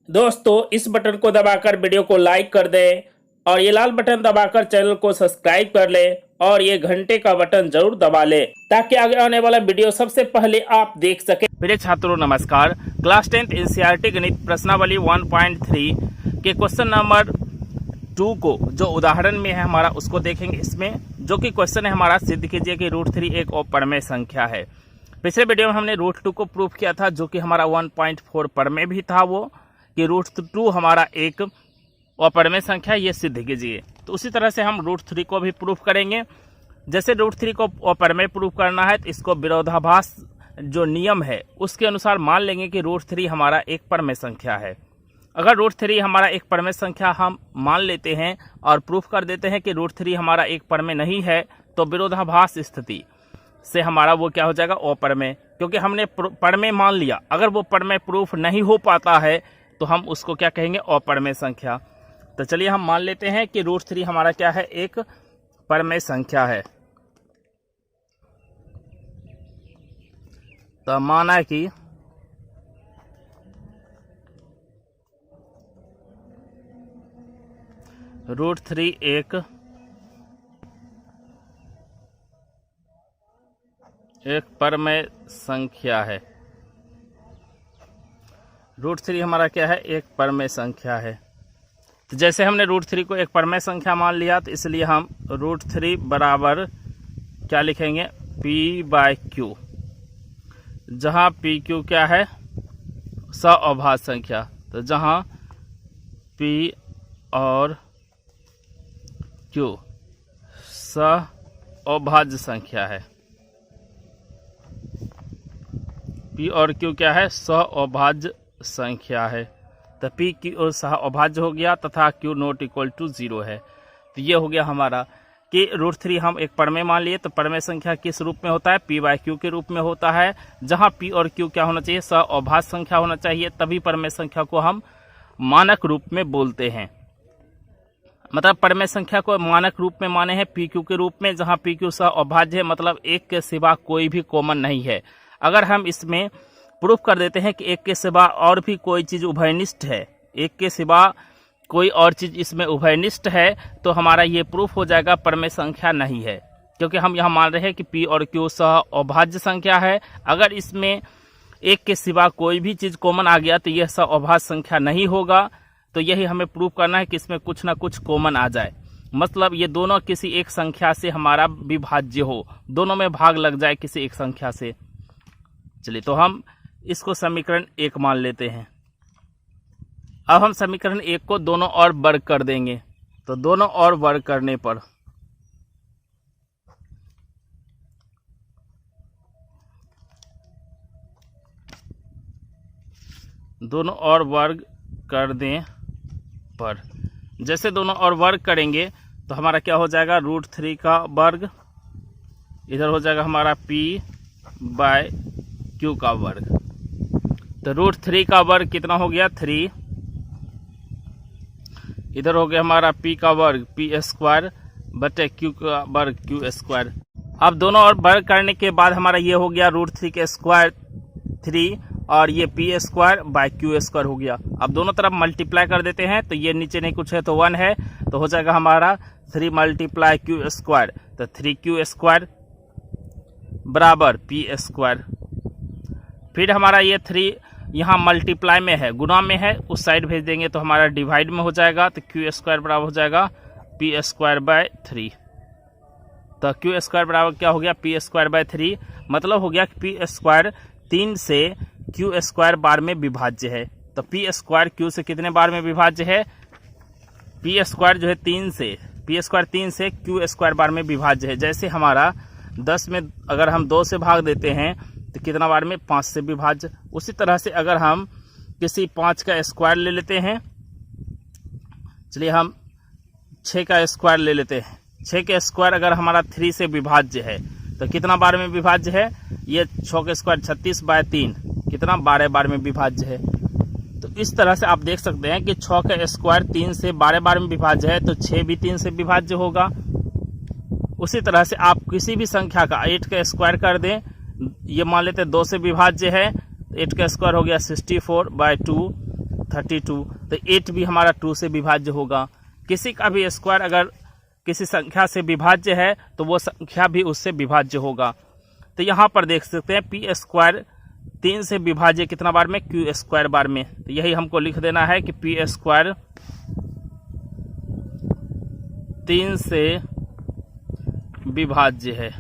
दोस्तों इस बटन को दबाकर वीडियो को लाइक कर दें और ये लाल बटन दबाकर चैनल को सब्सक्राइब कर लें और ये घंटे का बटन जरूर दबा लें ताकि आगे आने वाला वीडियो सबसे पहले आप देख सकें। प्रिय छात्रों नमस्कार। क्लास 10th एनसीईआरटी गणित प्रश्नावली 1.3 के क्वेश्चन नंबर 2 को जो उदाहरण में है हमारा उसको देखेंगे। इसमें जो कि क्वेश्चन है हमारा, सिद्ध कीजिए कि √3 एक अपरमेय संख्या है। पिछले वीडियो में हमने √2 को प्रूफ किया था, जो कि हमारा 1.4 परमेय भी था, वो कि √2 हमारा एक अपरमेय संख्या, ये सिद्ध कीजिए। तो उसी तरह से हम √3 को भी प्रूफ करेंगे। जैसे √3 को अपरमेय प्रूफ करना है तो इसको विरोधाभास जो नियम है उसके अनुसार मान लेंगे कि √3 हमारा एक परमेय संख्या है। अगर √3 हमारा एक परमेय संख्या हम मान लेते हैं और प्रूफ कर देते हैं कि √3 हमारा एक परमेय नहीं है, तो विरोधाभास स्थिति से हमारा वो क्या हो जाएगा, अपरमेय। क्योंकि हमने परमेय मान लिया, अगर वो परमेय प्रूफ नहीं हो पाता है तो हम उसको क्या कहेंगे, अपरमेय संख्या। तो चलिए हम मान लेते हैं कि √3 हमारा क्या है, एक परमेय संख्या है। तो माना कि √3 एक परमेय संख्या है। √3 हमारा क्या है, एक परमेय संख्या है। तो जैसे हमने √3 को एक परमेय संख्या मान लिया, तो इसलिए हम √3 बराबर क्या लिखेंगे, P/Q, जहाँ PQ क्या है, सअभाज्य संख्या। तो जहाँ P और Q सअभाज्य संख्या है, P और Q क्या है, सअभाज्य संख्या है। तो P Q सअभाज्य हो गया तथा Q ≠ 0 है। तो ये हो गया हमारा कि √3 हम एक परमेय मान लिए। तो परमेय संख्या किस रूप में होता है, P/Q के रूप में होता है, जहां P और Q क्या होना चाहिए, सअभाज्य संख्या होना चाहिए। तभी परमेय संख्या को हम मानक रूप में बोलते हैं। मतलब परमेय संख्या को मानक रूप में माने हैं PQ के रूप में, जहां PQ सअभाज्य है, मतलब एक के सिवा कोई भी कॉमन नहीं है। अगर हम इसमें प्रूफ कर देते हैं कि एक के सिवा और भी कोई चीज उभयनिष्ठ है, एक के सिवा कोई और चीज इसमें उभयनिष्ठ है, तो हमारा ये प्रूफ हो जाएगा परमेय संख्या नहीं है। क्योंकि हम यहाँ मान रहे हैं कि P और Q सअभाज्य संख्या है। अगर इसमें एक के सिवा कोई भी चीज कॉमन आ गया तो यह सअभाज्य संख्या नहीं होगा। तो यही हमें प्रूफ करना है कि इसमें कुछ ना कुछ कॉमन आ जाए, मतलब ये दोनों किसी एक संख्या से हमारा विभाज्य हो, दोनों में भाग लग जाए किसी एक संख्या से। चलिए तो हम इसको समीकरण 1 मान लेते हैं। अब हम समीकरण 1 को दोनों ओर वर्ग कर देंगे। तो दोनों ओर वर्ग करने पर दोनों ओर वर्ग कर दें पर जैसे दोनों ओर वर्ग करेंगे तो हमारा क्या हो जाएगा, √3 का वर्ग, इधर हो जाएगा हमारा P/Q का वर्ग। तो √3 का वर्ग कितना हो गया, 3, इधर हो गया हमारा P का वर्ग P² बटे Q का वर्ग Q²। अब दोनों ओर वर्ग करने के बाद हमारा ये हो गया √3 के स्क्वायर 3 और ये P²/Q² हो गया। अब दोनों तरफ मल्टीप्लाई कर देते हैं, तो ये नीचे नहीं कुछ है तो 1 है, तो हो जाएगा हमारा 3 × Q²। तो 3Q² बराबर P²। फिर हमारा ये 3 यहाँ मल्टीप्लाई में है, गुणा में है, उस साइड भेज देंगे तो हमारा डिवाइड में हो जाएगा। तो Q² बराबर हो जाएगा P²/3। तो Q² बराबर क्या हो गया, P²/3, मतलब हो गया कि P² 3 से Q² बार में विभाज्य है। तो P² Q से कितने बार में विभाज्य है, P² जो है 3 से, P² 3 से Q² बार में विभाज्य है। जैसे हमारा 10 में अगर हम 2 से भाग देते हैं तो कितना बार में, 5 से विभाज्य। उसी तरह से अगर हम किसी 5 का स्क्वायर ले लेते हैं, चलिए हम 6 का स्क्वायर ले लेते हैं। 6 के स्क्वायर अगर हमारा 3 से विभाज्य है तो कितना बार में विभाज्य है, ये 6 के स्क्वायर 36/3 कितना, 12 बार में विभाज्य है। तो इस तरह से आप देख सकते हैं कि 6 का स्क्वायर 3 से 12 बार में विभाज्य है, तो 6 भी 3 से विभाज्य होगा। उसी तरह से आप किसी भी संख्या का 8 का स्क्वायर कर दें, ये मान लेते हैं 2 से विभाज्य है, 8 का स्क्वायर हो गया 64/2 32, तो 8 भी हमारा 2 से विभाज्य होगा। किसी का भी स्क्वायर अगर किसी संख्या से विभाज्य है तो वो संख्या भी उससे विभाज्य होगा। तो यहाँ पर देख सकते हैं पी स्क्वायर 3 से विभाज्य कितना बार में, क्यू स्क्वायर बार में। तो यही हमको लिख देना है कि पी स्क्वायर 3 से विभाज्य है,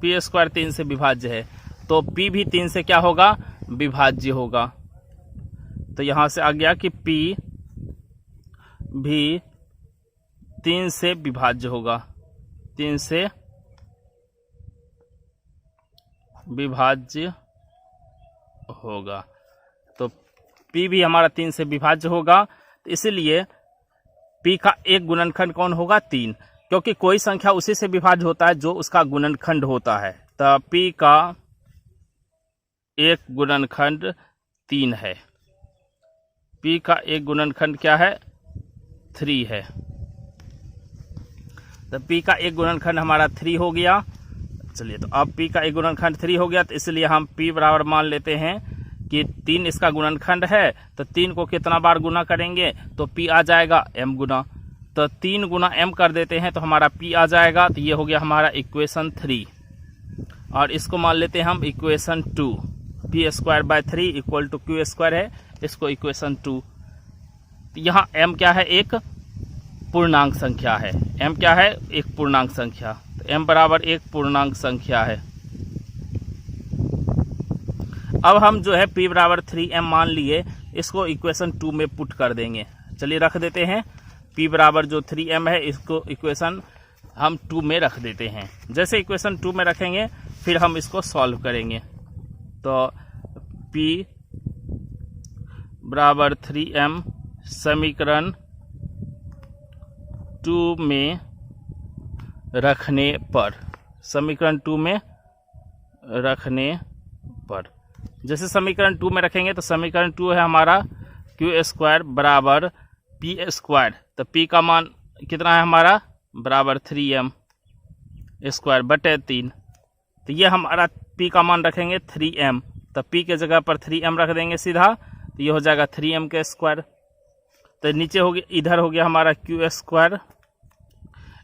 पी स्क्वायर 3 से विभाज्य है, तो पी भी 3 से क्या होगा, विभाज्य होगा। तो यहां से आ गया कि पी भी 3 से विभाज्य होगा, 3 से विभाज्य होगा। तो पी भी हमारा 3 से विभाज्य होगा, तो इसलिए पी का एक गुणनखंड कौन होगा, 3, क्योंकि कोई संख्या उसी से विभाज्य होता है जो उसका गुणनखंड होता है। तो पी का एक गुणनखंड 3 है, पी का एक गुणनखंड क्या है, 3 है। तो पी का एक गुणनखंड हमारा 3 हो गया। चलिए, तो अब पी का एक गुणनखंड 3 हो गया, तो इसलिए हम पी बराबर मान लेते हैं कि 3 इसका गुणनखंड है। तो 3 को कितना बार गुना करेंगे तो पी आ जाएगा m गुना, तो 3 गुना m कर देते हैं तो हमारा पी आ जाएगा। तो ये हो गया हमारा इक्वेशन 3, और इसको मान लेते हैं हम equation 2, P square by 3 equal to Q square है, इसको इक्वेशन 2। तो यहाँ m क्या है, एक पूर्णांक संख्या है, m क्या है, एक पूर्णांक संख्या, तो m बराबर एक पूर्णांक संख्या है। अब हम जो है p बराबर 3m मान लिए, इसको इक्वेशन 2 में पुट कर देंगे। चलिए रख देते हैं, p बराबर जो 3m है इसको इक्वेशन हम 2 में रख देते हैं। जैसे इक्वेशन 2 में रखेंगे फिर हम इसको सॉल्व करेंगे। तो p बराबर 3m समीकरण 2 में रखने पर, समीकरण 2 में रखने पर, जैसे समीकरण 2 में रखेंगे तो समीकरण 2 है हमारा क्यू स्क्वायर बराबर पी स्क्वायर। तो p का मान कितना है हमारा, बराबर 3m स्क्वायर बटे 3। तो ये हमारा p का मान रखेंगे 3m, तो p के जगह पर 3m रख देंगे सीधा, तो ये हो जाएगा 3m के स्क्वायर। तो नीचे हो गया, इधर हो गया हमारा क्यू स्क्वायर,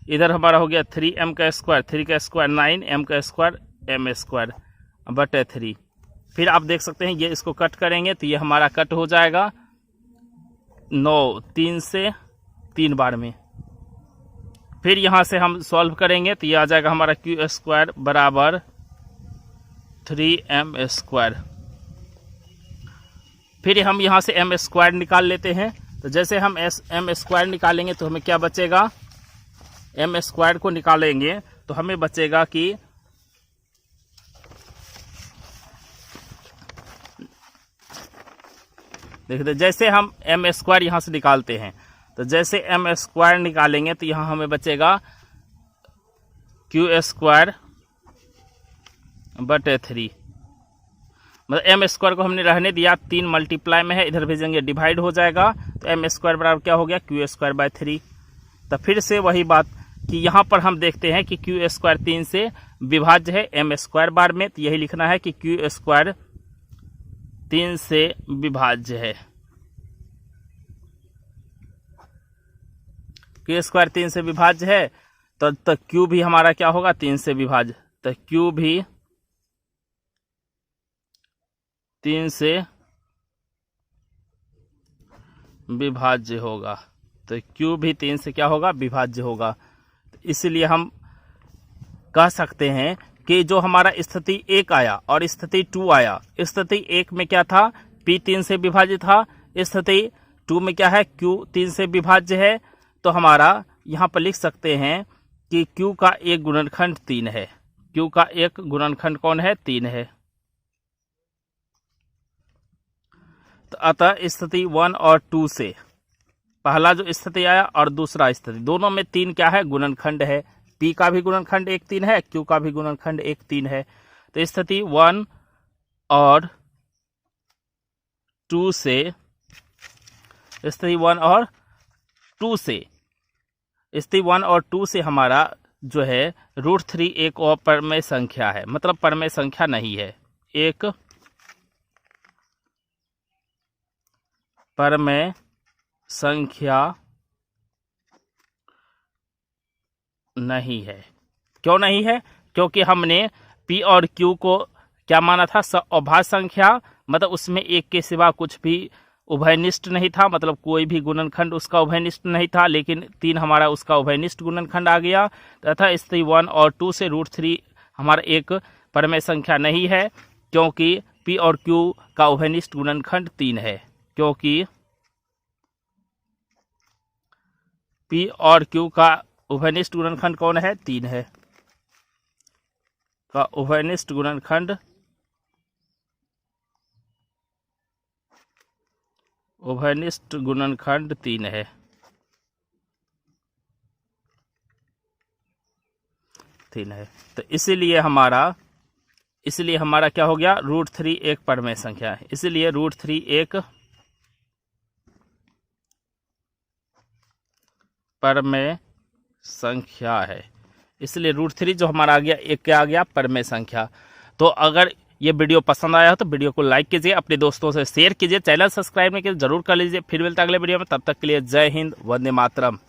इधर हमारा हो गया 3m का स्क्वायर, 3 का स्क्वायर 9, m का स्क्वायर m स्क्वायर बटे 3। फिर आप देख सकते हैं ये इसको कट करेंगे तो ये हमारा कट हो जाएगा 9, 3 से 3 बार में। फिर यहाँ से हम सॉल्व करेंगे तो ये आ जाएगा हमारा क्यू स्क्वायर बराबर 3m स्क्वायर। फिर हम यहाँ से m स्क्वायर निकाल लेते हैं। तो जैसे हम m स्क्वायर निकालेंगे तो हमें क्या बचेगा, m स्क्वायर को निकालेंगे तो हमें बचेगा कि देखिए, जैसे हम m स्क्वायर यहाँ से निकालते हैं तो जैसे m स्क्वायर निकालेंगे तो यहाँ हमें बचेगा क्यू स्क्वायर बटे 3, मतलब m स्क्वायर को हमने रहने दिया, 3 मल्टीप्लाई में है, इधर भेजेंगे डिवाइड हो जाएगा, तो m स्क्वायर बराबर क्या हो गया, क्यू स्क्वायर बाय 3। तो फिर से वही बात कि यहाँ पर हम देखते हैं कि क्यू स्क्वायर 3 से विभाज्य है m स्क्वायर बार में, तो यही लिखना है कि क्यू स्क्वायर 3 से विभाज्य है, क्यू स्क्वायर 3 से विभाज्य है। तो क्यू भी हमारा क्या होगा, 3 से विभाज्य, तो क्यू भी 3 से विभाज्य होगा, तो क्यू भी 3 से क्या होगा, विभाज्य होगा। तो इसलिए हम कह सकते हैं कि जो हमारा स्थिति 1 आया और स्थिति 2 आया, स्थिति 1 में क्या था, p 3 से विभाज्य था, स्थिति 2 में क्या है, q 3 से विभाज्य है। तो हमारा यहाँ पर लिख सकते हैं कि q का एक गुणनखंड 3 है, q का एक गुणनखंड कौन है, 3 है। तो अतः स्थिति 1 और 2 से पहला जो स्थिति आया और दूसरा स्थिति, दोनों में 3 क्या है, गुणनखंड है। p का भी गुणनखंड 1 3 है, q का भी गुणनखंड 1 3 है। तो स्थिति 1 और 2 से, स्थिति 1 और 2 से, स्थिति 1 और 2 से हमारा जो है √3 एक और परमेय संख्या है, मतलब परमेय संख्या नहीं है, एक परमेय संख्या नहीं है। क्यों नहीं है? क्योंकि हमने P और Q को क्या माना था? अभाज्य संख्या, मतलब उसमें एक के सिवा कुछ भी उभयनिष्ठ नहीं था, मतलब कोई भी गुणनखंड उसका उभयनिष्ठ नहीं था, लेकिन 3 हमारा उसका उभयनिष्ठ गुणनखंड आ गया तथा स्थिति 1 और 2 से √3 हमारा एक परमेय संख्या नहीं है, क्योंकि P और Q का उभयनिष्ठ गुणनखंड 3 है। क्योंकि P और Q का उभयनिष्ठ गुणनखंड कौन है? 3 है। का उभयनिष्ठ गुणनखंड 3 है। तो इसीलिए हमारा क्या हो गया? √3 एक परमेय संख्या है। इसलिए √3 एक परमेय संख्या है। इसलिए √3 जो हमारा आ गया, एक क्या आ गया? परमेय संख्या। तो अगर ये वीडियो पसंद आया हो तो वीडियो को लाइक कीजिए, अपने दोस्तों से शेयर कीजिए, चैनल सब्सक्राइब नहीं कीजिए जरूर कर लीजिए। फिर मिलता है अगले वीडियो में, तब तक के लिए जय हिंद, वंदे मातरम।